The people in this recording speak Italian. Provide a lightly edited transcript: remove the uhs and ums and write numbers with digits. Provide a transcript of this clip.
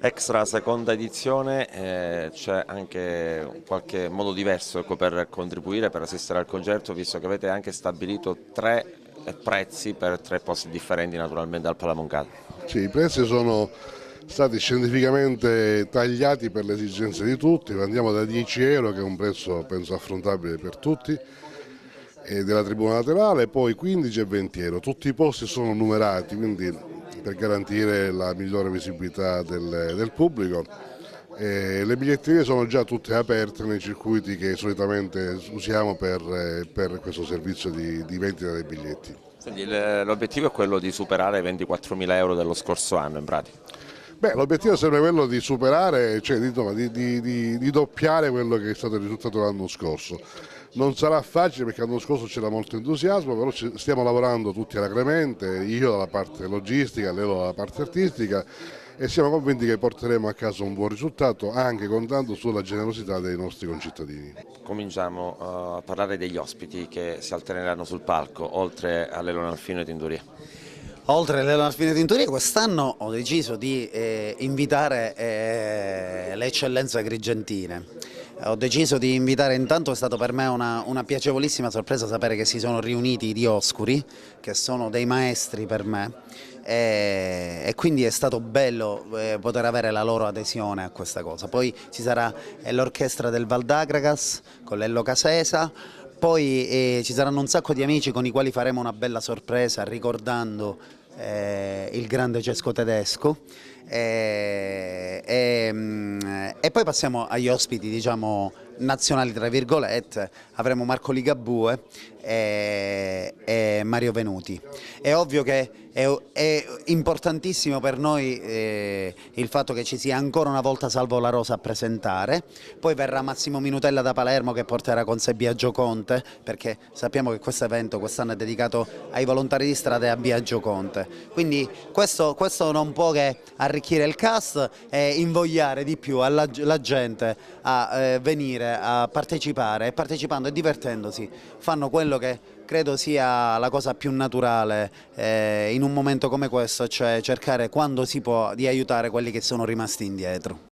Extra seconda edizione, c'è anche qualche modo diverso, ecco, per contribuire, per assistere al concerto, visto che avete anche stabilito tre prezzi per tre posti differenti naturalmente al Palamoncata. Sì, i prezzi sono stati scientificamente tagliati per le esigenze di tutti, andiamo da 10 euro che è un prezzo penso affrontabile per tutti e della tribuna laterale, poi 15 e 20 euro, tutti i posti sono numerati quindi per garantire la migliore visibilità del pubblico. Le biglietterie sono già tutte aperte nei circuiti che solitamente usiamo per questo servizio di vendita dei biglietti. Quindi l'obiettivo è quello di superare i 24.000 euro dello scorso anno in pratica. Beh, l'obiettivo è sempre quello di superare, cioè di doppiare quello che è stato il risultato dell'anno scorso. Non sarà facile perché l'anno scorso c'era molto entusiasmo, però stiamo lavorando tutti alacremente, io dalla parte logistica, lei dalla parte artistica e siamo convinti che porteremo a casa un buon risultato anche contando sulla generosità dei nostri concittadini. Cominciamo a parlare degli ospiti che si alterneranno sul palco, oltre all'Elona Alfino e Tintoria. Oltre alla fine tintoria, quest'anno ho deciso di invitare le eccellenze agrigentine. Ho deciso di invitare, intanto è stato per me una piacevolissima sorpresa sapere che si sono riuniti i Dioscuri, che sono dei maestri per me, e quindi è stato bello poter avere la loro adesione a questa cosa. Poi ci sarà l'orchestra del Val d'Agragas con l'Ello Casesa. Poi ci saranno un sacco di amici con i quali faremo una bella sorpresa ricordando il grande Cesco Tedesco e poi passiamo agli ospiti, diciamo, nazionali tra virgolette. Avremo Marco Ligabue e Mario Venuti. È ovvio che è importantissimo per noi il fatto che ci sia ancora una volta Salvo La Rosa a presentare, poi verrà Massimo Minutella da Palermo che porterà con sé Biagio Conte, perché sappiamo che questo evento quest'anno è dedicato ai volontari di strada e a Biagio Conte, quindi questo non può che arricchire il cast e invogliare di più la gente a venire a partecipare, e partecipando e divertendosi fanno quello che credo sia la cosa più naturale in un momento come questo, cioè cercare quando si può di aiutare quelli che sono rimasti indietro.